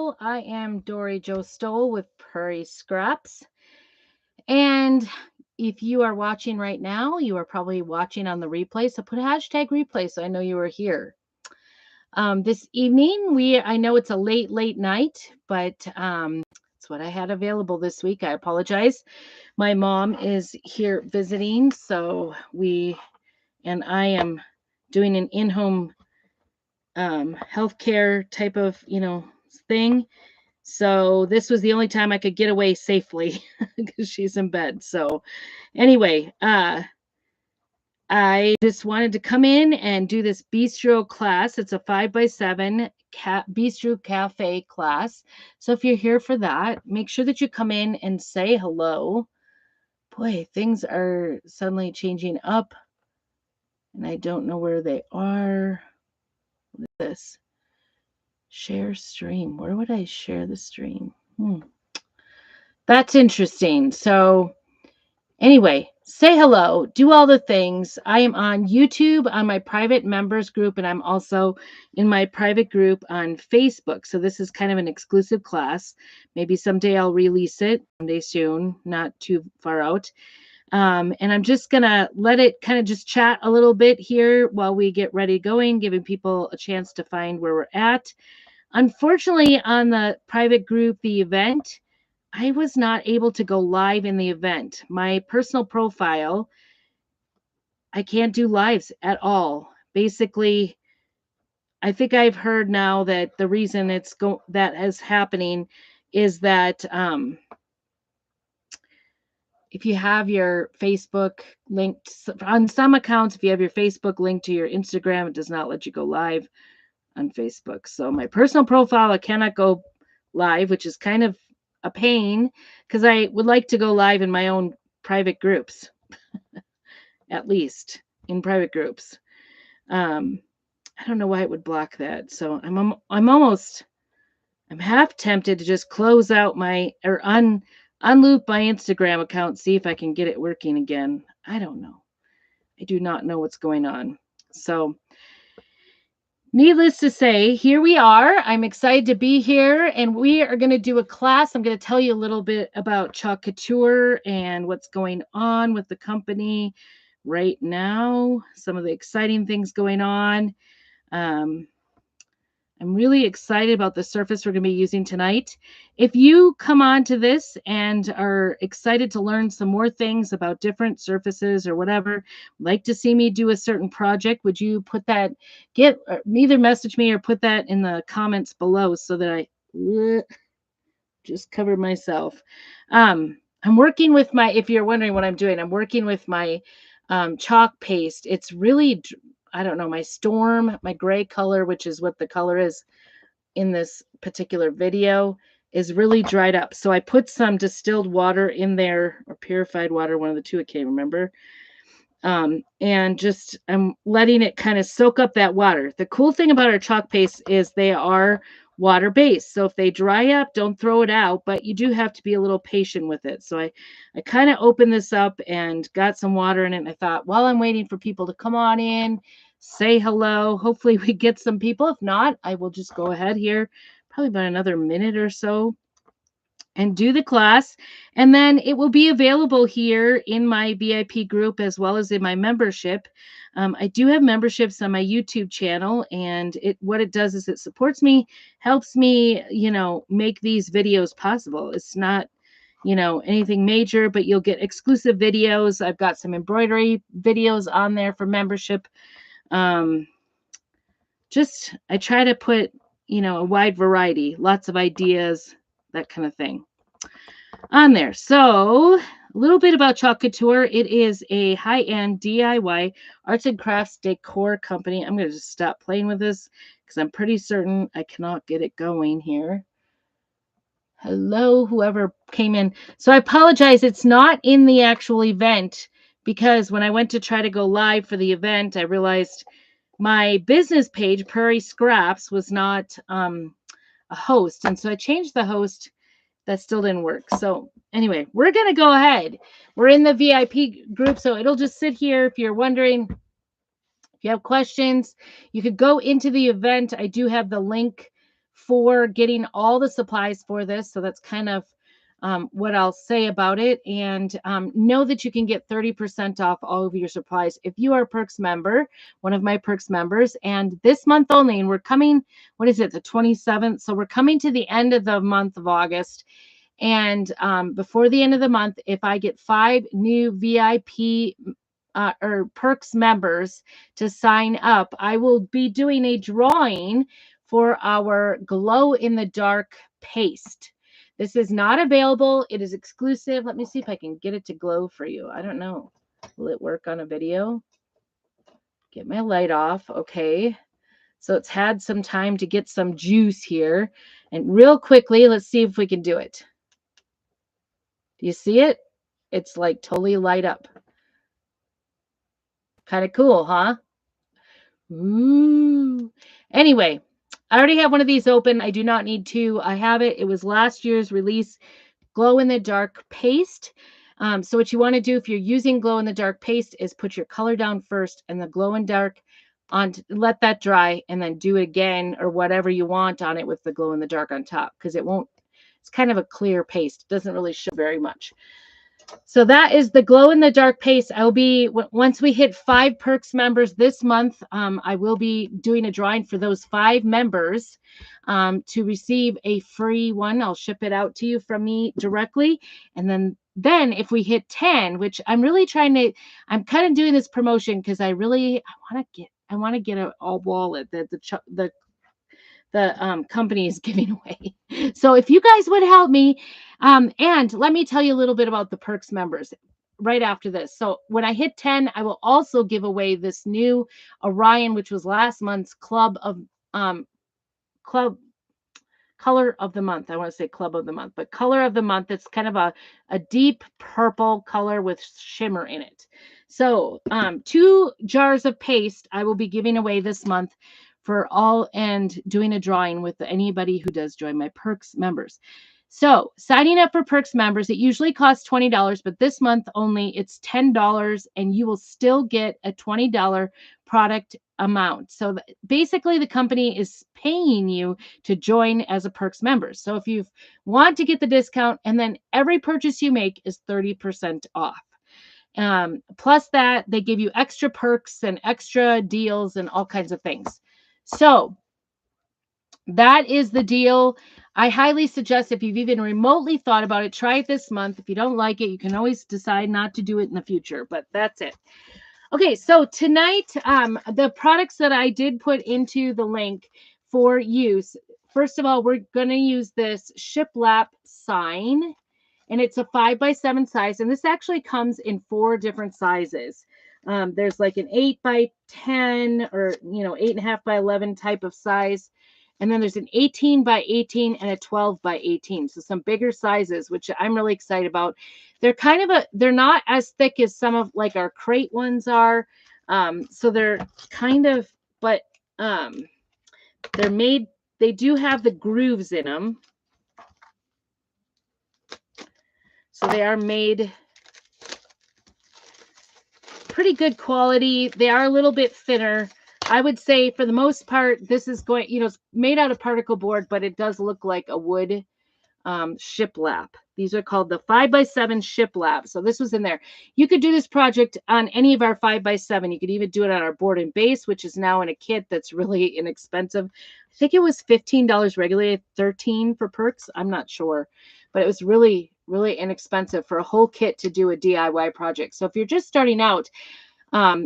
Hello, I am Dory Joe Stoll with Prairie Scraps. And if you are watching right now, you are probably watching on the replay. So put a hashtag replay so I know you are here. This evening, I know it's a late night, but it's what I had available this week. I apologize. My mom is here visiting, and I am doing an in-home healthcare type of, thing. So this was the only time I could get away safely because she's in bed. So anyway, I just wanted to come in and do this bistro class. It's a 5x7 bistro cafe class. So if you're here for that, make sure that you come in and say hello. Boy, things are suddenly changing up and I don't know where they are. What is this? Share stream. Where would I share the stream? That's interesting. So anyway, say hello, do all the things. I am on YouTube on my private members group, and I'm also in my private group on Facebook. So this is kind of an exclusive class. Maybe someday I'll release it, someday soon, not too far out. And I'm just going to let it kind of just chat a little bit here while we get ready going, giving people a chance to find where we're at. Unfortunately, on the private group, the event, I was not able to go live in the event. My personal profile, I can't do lives at all. Basically, I think I've heard now that the reason that is happening is that if you have your Facebook linked on some accounts, if you have your Facebook linked to your Instagram, it does not let you go live on Facebook. So my personal profile, I cannot go live, which is kind of a pain because I would like to go live in my own private groups, at least in private groups. I don't know why it would block that. So I'm half tempted to just close out unloop my Instagram account, see if I can get it working again. I don't know. I do not know what's going on. So needless to say, here we are. I'm excited to be here, and we are going to do a class. I'm going to tell you a little bit about Chalk Couture and what's going on with the company right now, some of the exciting things going on. I'm really excited about the surface we're going to be using tonight. If you come on to this and are excited to learn some more things about different surfaces or whatever, like to see me do a certain project, would you put that, either message me or put that in the comments below so that I just covered myself. I'm working with if you're wondering what I'm doing, I'm working with my chalk paste. It's really, I don't know, my gray color, which is what the color is in this particular video, is really dried up. So I put some distilled water in there, or purified water, one of the two, I can't remember. And just I'm letting it kind of soak up that water. The cool thing about our chalk paste is they are water based. So if they dry up, don't throw it out, but you do have to be a little patient with it. So I kind of opened this up and got some water in it. And I thought, while I'm waiting for people to come on in, say hello, hopefully we get some people. If not, I will just go ahead here, probably about another minute or so, and do the class. And then it will be available here in my VIP group as well as in my membership. I do have memberships on my YouTube channel, and what it does is it supports me, helps me, make these videos possible. It's not, anything major, but you'll get exclusive videos. I've got some embroidery videos on there for membership. I try to put, a wide variety, lots of ideas, that kind of thing on there. So a little bit about Chalk Couture. It is a high-end DIY arts and crafts decor company. I'm going to just stop playing with this because I'm pretty certain I cannot get it going here. Hello, whoever came in. So I apologize. It's not in the actual event because when I went to try to go live for the event, I realized my business page, Prairie Scraps, was not a host. And so I changed the host. That still didn't work. So anyway, we're going to go ahead. We're in the VIP group, so it'll just sit here. If you're wondering, if you have questions, you could go into the event. I do have the link for getting all the supplies for this. So that's kind of what I'll say about it. And know that you can get 30% off all of your supplies if you are a Perks member, one of my Perks members. And this month only, and we're coming, what is it, the 27th? So we're coming to the end of the month of August. And before the end of the month, if I get 5 new VIP or Perks members to sign up, I will be doing a drawing for our glow in the dark paste. This is not available. It is exclusive. Let me see if I can get it to glow for you. I don't know. Will it work on a video? Get my light off. Okay. So it's had some time to get some juice here. And real quickly, let's see if we can do it. Do you see it? It's like totally light up. Kind of cool, huh? Ooh. Anyway, I already have one of these open. I do not need two. I have it. It was last year's release, glow in the dark paste. So what you want to do if you're using glow in the dark paste is put your color down first and the glow in dark on, let that dry, and then do it again or whatever you want on it with the glow in the dark on top, because it won't, it's kind of a clear paste. It doesn't really show very much. So that is the glow in the dark paste. I'll be, once we hit 5 Perks members this month, I will be doing a drawing for those 5 members to receive a free one. I'll ship it out to you from me directly. And then if we hit 10, which I'm really trying to, I'm kind of doing this promotion because I want to get a wallet that the company is giving away. So if you guys would help me, and let me tell you a little bit about the Perks members right after this. So when I hit 10, I will also give away this new Orion, which was last month's club color of the month. I want to say club of the month, but color of the month. It's kind of a deep purple color with shimmer in it. So 2 jars of paste I will be giving away this month for all, and doing a drawing with anybody who does join my Perks members. So signing up for Perks members, it usually costs $20, but this month only it's $10, and you will still get a $20 product amount. So basically the company is paying you to join as a Perks member. So if you want to get the discount, and then every purchase you make is 30% off. Plus that they give you extra perks and extra deals and all kinds of things. So that is the deal. I highly suggest, if you've even remotely thought about it, try it this month. If you don't like it, you can always decide not to do it in the future, but that's it. Okay, so tonight, the products that I did put into the link for use, first of all, we're going to use this shiplap sign, and it's a 5x7 size, and this actually comes in 4 different sizes. There's like an 8x10 or 8.5x11 type of size. And then there's an 18x18 and a 12x18. So some bigger sizes, which I'm really excited about. They're they're not as thick as some of like our crate ones are. So they're kind of, but they're made, they do have the grooves in them. So they are made pretty good quality. They are a little bit thinner. I would say for the most part, this is going, it's made out of particle board, but it does look like a wood shiplap. These are called the 5x7 shiplap. So this was in there. You could do this project on any of our 5x7. You could even do it on our board and base, which is now in a kit that's really inexpensive. I think it was $15 regularly, $13 for Perks. I'm not sure, but it was really, really inexpensive for a whole kit to do a DIY project. So if you're just starting out,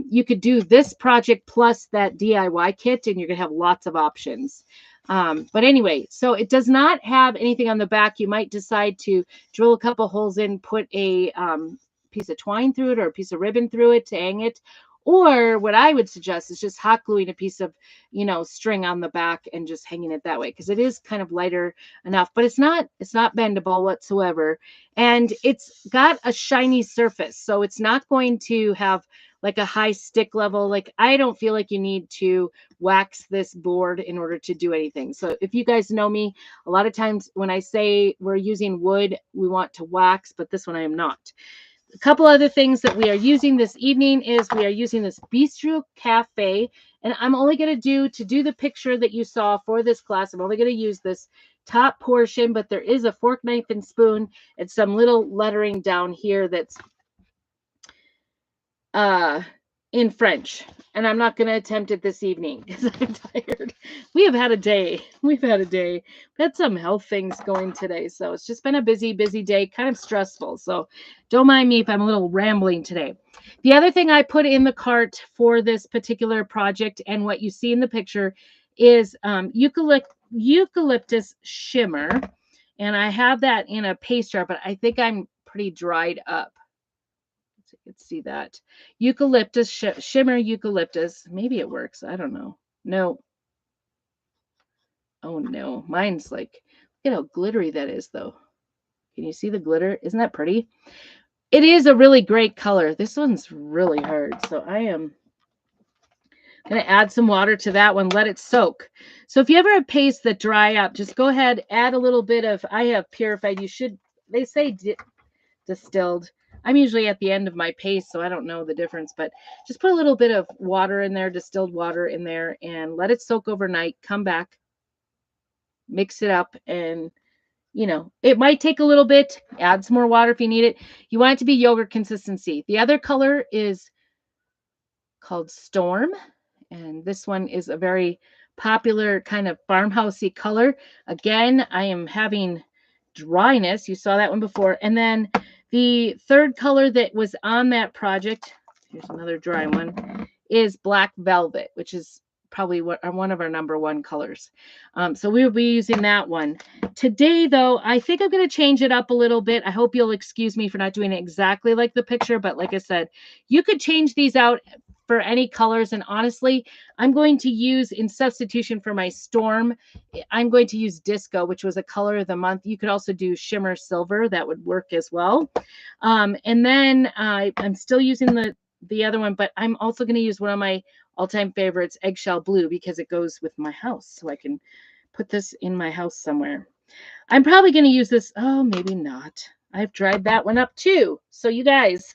you could do this project plus that DIY kit, and you're going to have lots of options. But anyway, so it does not have anything on the back. You might decide to drill a couple holes in, put a piece of twine through it or a piece of ribbon through it to hang it. Or what I would suggest is just hot gluing a piece of, string on the back and just hanging it that way, because it is kind of lighter enough, but it's not bendable whatsoever. And it's got a shiny surface, so it's not going to have like a high stick level. Like, I don't feel like you need to wax this board in order to do anything. So if you guys know me, a lot of times when I say we're using wood, we want to wax, but this one I am not. A couple other things that we are using this evening is we are using this Bistro Cafe, and I'm only going to do the picture that you saw for this class. I'm only going to use this top portion, but there is a fork, knife, and spoon and some little lettering down here that's in French. And I'm not going to attempt it this evening because I'm tired. We have had a day. We've had some health things going today. So it's just been a busy day, kind of stressful. So don't mind me if I'm a little rambling today. The other thing I put in the cart for this particular project and what you see in the picture is eucalyptus shimmer. And I have that in a paste jar, but I think I'm pretty dried up. So you can see that eucalyptus shimmer eucalyptus. Maybe it works. I don't know. No. Oh no, mine's like, look at how glittery that is though. Can you see the glitter? Isn't that pretty? It is a really great color. This one's really hard. So I am going to add some water to that one. Let it soak. So if you ever have pastes that dry up, just go ahead, add a little bit of, I have purified. You should, they say distilled. I'm usually at the end of my paste, so I don't know the difference, but just put a little bit of water in there, distilled water in there, and let it soak overnight. Come back, mix it up, and it might take a little bit. Add some more water if you need it. You want it to be yogurt consistency. The other color is called Storm, and this one is a very popular kind of farmhousey color. Again, I am having dryness. You saw that one before. And then the third color that was on that project, here's another dry one, is Black Velvet, which is probably one of our number one colors. So we will be using that one. Today, though, I think I'm going to change it up a little bit. I hope you'll excuse me for not doing it exactly like the picture, but like I said, you could change these out for any colors. And honestly, I'm going to use, in substitution for my Storm, I'm going to use Disco, which was a color of the month. You could also do Shimmer Silver. That would work as well. And then I'm still using the other one, but I'm also going to use one of my all-time favorites, Eggshell Blue, because it goes with my house. So I can put this in my house somewhere. I'm probably going to use this. Oh, maybe not. I've dried that one up too. So you guys,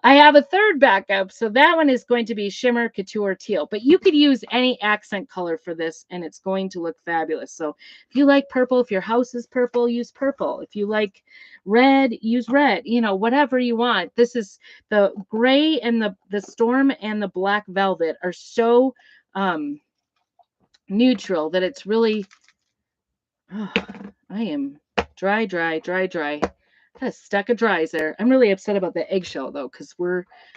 I have a third backup. So that one is going to be Shimmer Couture Teal. But you could use any accent color for this, and it's going to look fabulous. So if you like purple, if your house is purple, use purple. If you like red, use red. Whatever you want. This is the gray, and the Storm and the Black Velvet are so neutral that it's really... Oh, I am dry. Got a stack of dries there. I'm really upset about the eggshell though, because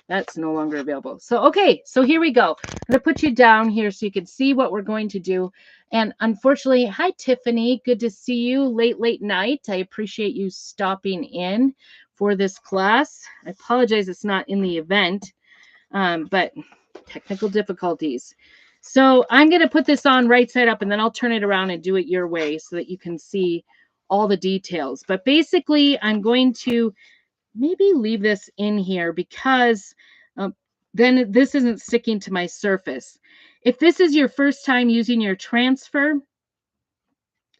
that's no longer available. So okay, so here we go. I'm gonna put you down here so you can see what we're going to do. And unfortunately, hi Tiffany, good to see you late night. I appreciate you stopping in for this class. I apologize it's not in the event, but technical difficulties. So I'm going to put this on right side up, and then I'll turn it around and do it your way so that you can see all the details. But basically, I'm going to maybe leave this in here because then this isn't sticking to my surface. If this is your first time using your transfer,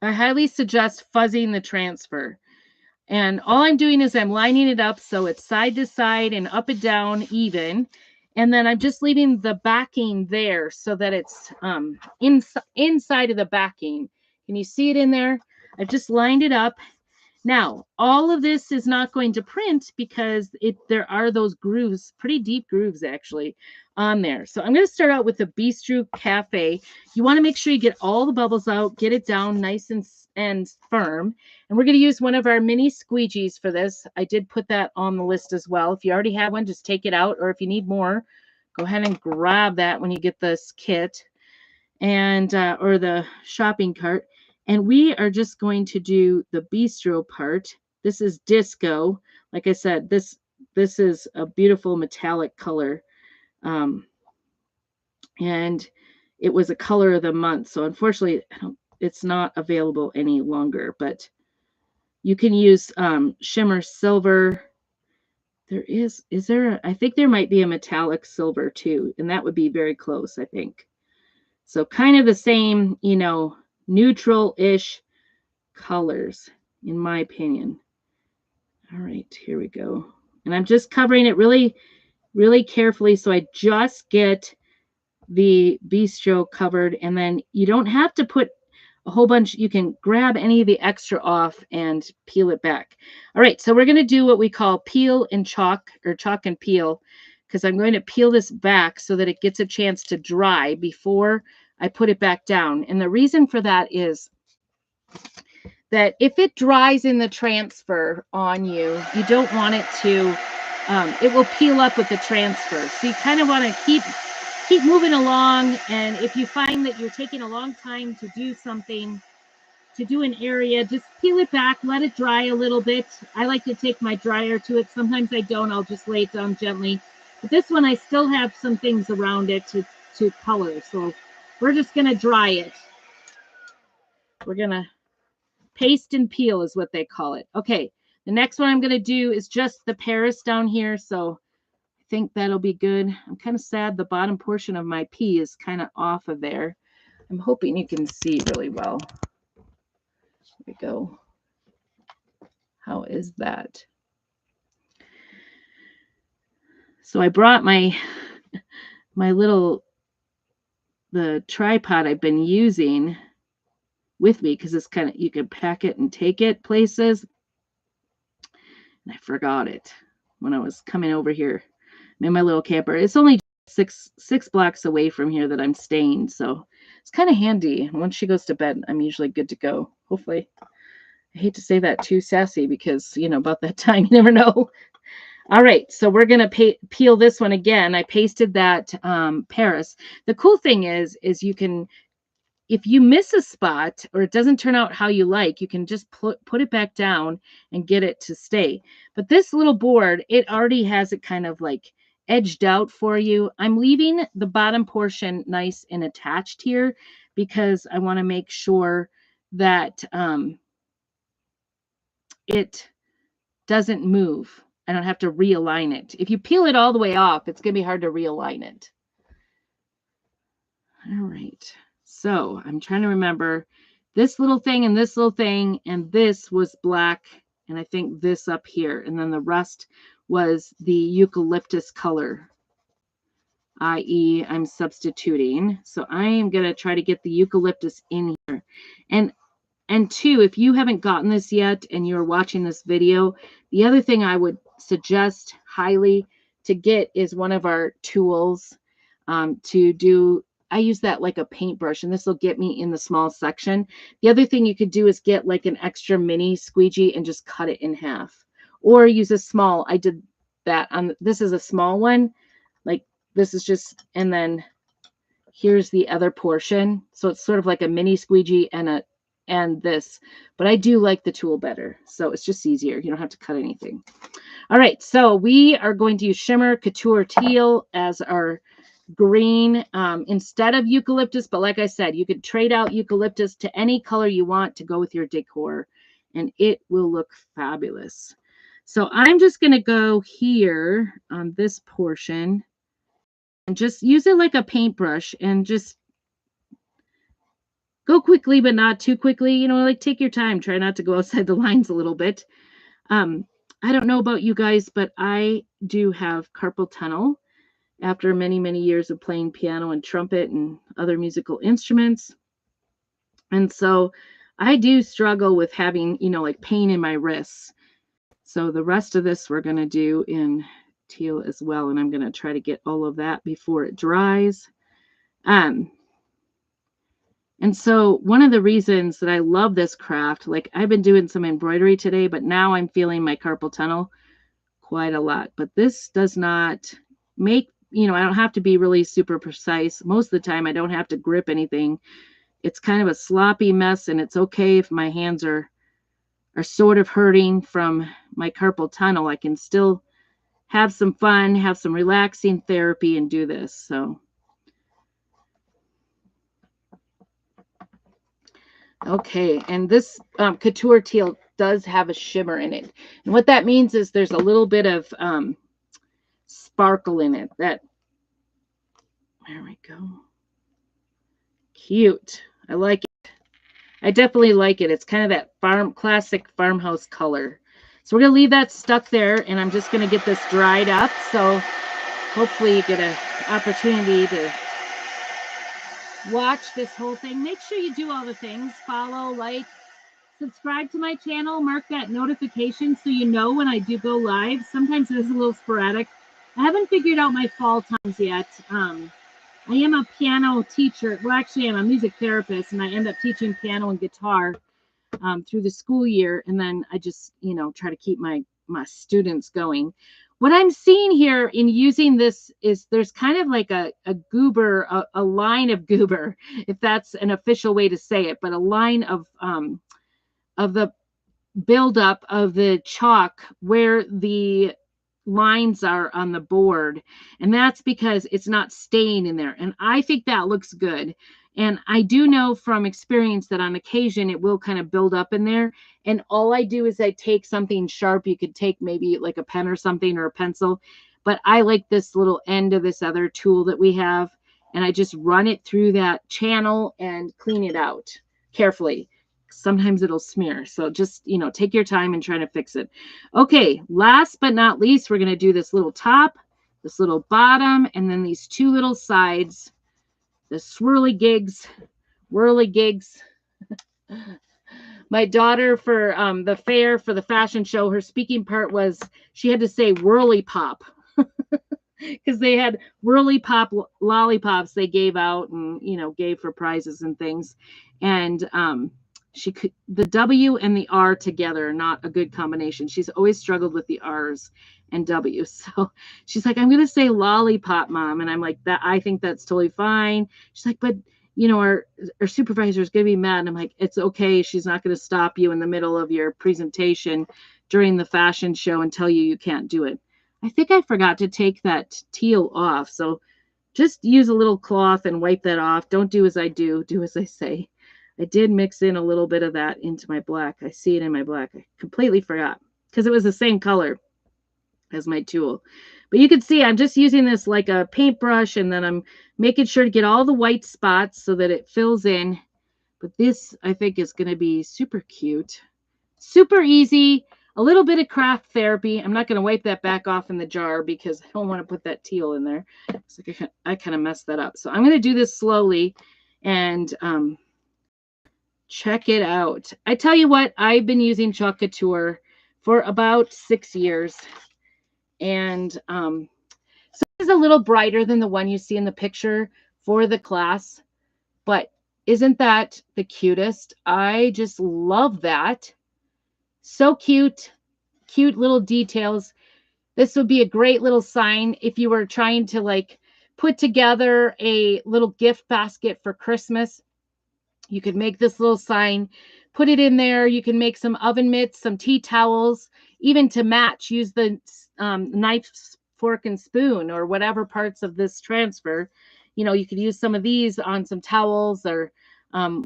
I highly suggest fuzzing the transfer. And all I'm doing is I'm lining it up so it's side to side and up and down even. And then I'm just leaving the backing there so that it's inside of the backing. Can you see it in there? I've just lined it up. Now, all of this is not going to print because there are those grooves, pretty deep grooves actually, on there. So I'm going to start out with the Bistro Cafe. You want to make sure you get all the bubbles out, get it down nice and firm. And we're going to use one of our mini squeegees for this. I did put that on the list as well. If you already have one, just take it out. Or if you need more, go ahead and grab that when you get this kit and or the shopping cart. And we are just going to do the Bistro part. This is Disco. Like I said, this is a beautiful metallic color. And it was a color of the month. So unfortunately, it's not available any longer. But you can use Shimmer Silver. I think there might be a metallic silver too. And that would be very close, I think. So kind of the same, neutral-ish colors, in my opinion. All right, here we go. And I'm just covering it really, really carefully so I just get the Bistro covered. And then you don't have to put a whole bunch. You can grab any of the extra off and peel it back. All right, so we're going to do what we call peel and chalk, or chalk and peel, because I'm going to peel this back so that it gets a chance to dry before I put it back down. And the reason for that is that if it dries in the transfer on you, you don't want it to, it will peel up with the transfer. So you kind of want to keep moving along. And if you find that you're taking a long time to do something, to do an area, just peel it back, let it dry a little bit. I like to take my dryer to it. Sometimes I don't, I'll just lay it down gently. But this one, I still have some things around it to color. So we're just going to dry it. We're going to paste and peel is what they call it. Okay, the next one I'm going to do is just the Paris down here. So I think that'll be good. I'm kind of sad the bottom portion of my pea is kind of off of there. I'm hoping you can see really well. There we go. How is that? So I brought my the tripod I've been using with me because it's kind of, you can pack it and take it places. And I forgot it when I was coming over here. I'm in my little camper. It's only six blocks away from here that I'm staying, so it's kind of handy. Once she goes to bed, I'm usually good to go. Hopefully. I hate to say that too sassy because, you know, about that time, you never know. All right, so we're going to peel this one again. I pasted that Paris. The cool thing is you can, if you miss a spot or it doesn't turn out how you like, you can just put it back down and get it to stay. But this little board, it already has it kind of like edged out for you. I'm leaving the bottom portion nice and attached here because I want to make sure that it doesn't move. I don't have to realign it. If you peel it all the way off, it's going to be hard to realign it. All right. So I'm trying to remember this little thing and this little thing, and this was black, and I think this up here, and then the rest was the eucalyptus color, i.e. I'm substituting. So I am going to try to get the eucalyptus in here. And two, if you haven't gotten this yet and you're watching this video, the other thing I would suggest highly to get is one of our tools to do. I use that like a paintbrush, and this will get me in the small section. The other thing you could do is get like an extra mini squeegee and just cut it in half, or use a small. I did that on, this is a small one, like this is just, and then here's the other portion. So it's sort of like a mini squeegee and this, but I do like the tool better. So it's just easier. You don't have to cut anything. All right. So we are going to use Shimmer Couture Teal as our green instead of eucalyptus. But like I said, you could trade out eucalyptus to any color you want to go with your decor, and it will look fabulous. So I'm just going to go here on this portion and just use it like a paintbrush and just go quickly, but not too quickly. You know, like take your time. Try not to go outside the lines a little bit. I don't know about you guys, but I do have carpal tunnel after many, many years of playing piano and trumpet and other musical instruments. And so I do struggle with having, you know, like pain in my wrists. So the rest of this we're going to do in teal as well. And I'm going to try to get all of that before it dries. And so one of the reasons that I love this craft, like I've been doing some embroidery today, but now I'm feeling my carpal tunnel quite a lot. But this does not make, you know, I don't have to be really super precise. Most of the time I don't have to grip anything. It's kind of a sloppy mess, and it's okay if my hands are sort of hurting from my carpal tunnel. I can still have some fun, have some relaxing therapy, and do this. So okay, and this couture teal does have a shimmer in it. And what that means is there's a little bit of sparkle in it. There we go. Cute. I like it. I definitely like it. It's kind of that classic farmhouse color. So we're going to leave that stuck there, and I'm just going to get this dried up. So hopefully you get an opportunity to watch this whole thing. Make sure you do all the things. Follow, like, subscribe to my channel, mark that notification so you know when I do go live. Sometimes it is a little sporadic. I haven't figured out my fall times yet. I am a piano teacher. Well, actually, I'm a music therapist, and I end up teaching piano and guitar through the school year, and then I just, try to keep my students going. What I'm seeing here in using this is there's kind of like a goober, a line of goober, if that's an official way to say it, but a line of the buildup of the chalk where the lines are on the board, and that's because it's not staying in there, and I think that looks good. And I do know from experience that on occasion it will kind of build up in there, and all I do is I take something sharp. You could take maybe like a pen or something, or a pencil, but I like this little end of this other tool that we have, and I just run it through that channel and clean it out carefully. Sometimes it'll smear. So just, take your time and try to fix it. Okay, last but not least, we're going to do this little top, this little bottom, and then these two little sides, the swirly gigs, whirly gigs. My daughter, for the fair, for the fashion show, her speaking part was she had to say whirly pop because they had whirly pop lollipops they gave out and, gave for prizes and things. And she could, the W and the R together are not a good combination. She's always struggled with the R's and W's. So she's like, I'm going to say lollipop, Mom. And I'm like, that, I think that's totally fine. She's like, but our supervisor is going to be mad. And I'm like, it's okay. She's not going to stop you in the middle of your presentation during the fashion show and tell you can't do it. I think I forgot to take that teal off. So just use a little cloth and wipe that off. Don't do as I do. Do as I say. I did mix in a little bit of that into my black. I see it in my black. I completely forgot because it was the same color as my tool. But you can see I'm just using this like a paintbrush, and then I'm making sure to get all the white spots so that it fills in. But this, I think, is going to be super cute. Super easy. A little bit of craft therapy. I'm not going to wipe that back off in the jar because I don't want to put that teal in there. It's like I kind of messed that up. So I'm going to do this slowly and check it out. I tell you what, I've been using Chalk Couture for about 6 years. And so it's a little brighter than the one you see in the picture for the class. But isn't that the cutest? I just love that. So cute. Cute little details. This would be a great little sign if you were trying to like put together a little gift basket for Christmas. You could make this little sign, put it in there. You can make some oven mitts, some tea towels, even to match. Use the knife, fork, and spoon, or whatever parts of this transfer. You could use some of these on some towels or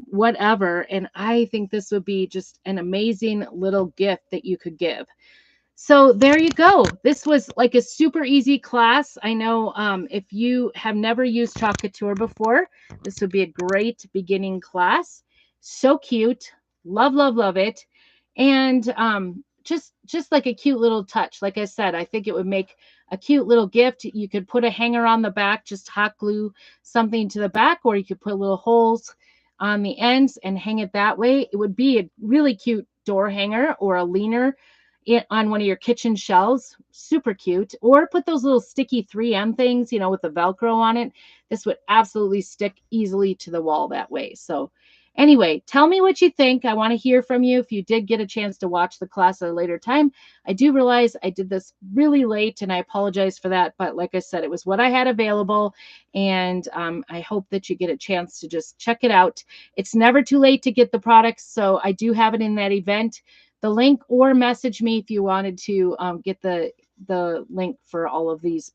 whatever. And I think this would be just an amazing little gift that you could give. So there you go. This was like a super easy class. I know if you have never used Chalk Couture before, this would be a great beginning class. So cute. Love, love, love it. And just like a cute little touch. Like I said, I think it would make a cute little gift. You could put a hanger on the back, just hot glue something to the back, or you could put little holes on the ends and hang it that way. It would be a really cute door hanger or a leaner on one of your kitchen shelves. Super cute. Or put those little sticky 3M things, with the Velcro on it. This would absolutely stick easily to the wall that way. So anyway, tell me what you think. I want to hear from you if you did get a chance to watch the class at a later time. I do realize I did this really late, and I apologize for that. But like I said, it was what I had available, and I hope that you get a chance to just check it out. It's never too late to get the products, so I do have it in that event. The link, or message me if you wanted to get the link for all of these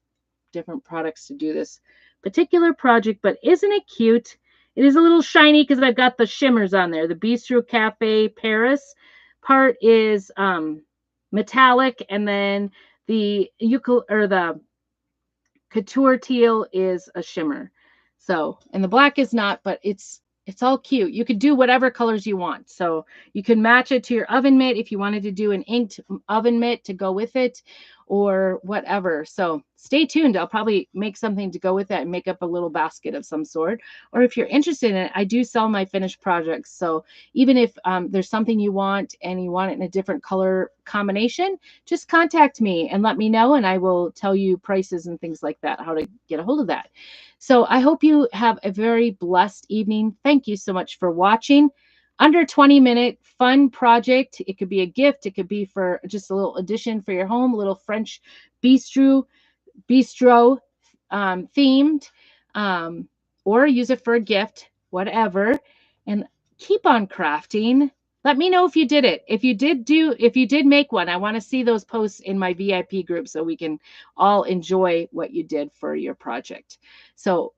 different products to do this particular project. But isn't it cute? It is a little shiny because I've got the shimmers on there. The Bistro Cafe Paris part is metallic, and then the couture teal is a shimmer. So, and the black is not, but it's It's all cute. You could do whatever colors you want. So you can match it to your oven mitt if you wanted to do an inked oven mitt to go with it or whatever. So stay tuned. I'll probably make something to go with that and make up a little basket of some sort. Or if you're interested in it, I do sell my finished projects. So even if there's something you want and you want it in a different color combination, just contact me and let me know, and I will tell you prices and things like that, how to get a hold of that. So I hope you have a very blessed evening. Thank you so much for watching. Under 20-minute fun project. It could be a gift. It could be for just a little addition for your home, a little French bistro themed, um, or use it for a gift, whatever. And keep on crafting. Let me know if you did it. If you did make one, I want to see those posts in my VIP group so we can all enjoy what you did for your project. So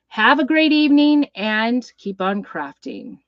have a great evening and keep on crafting.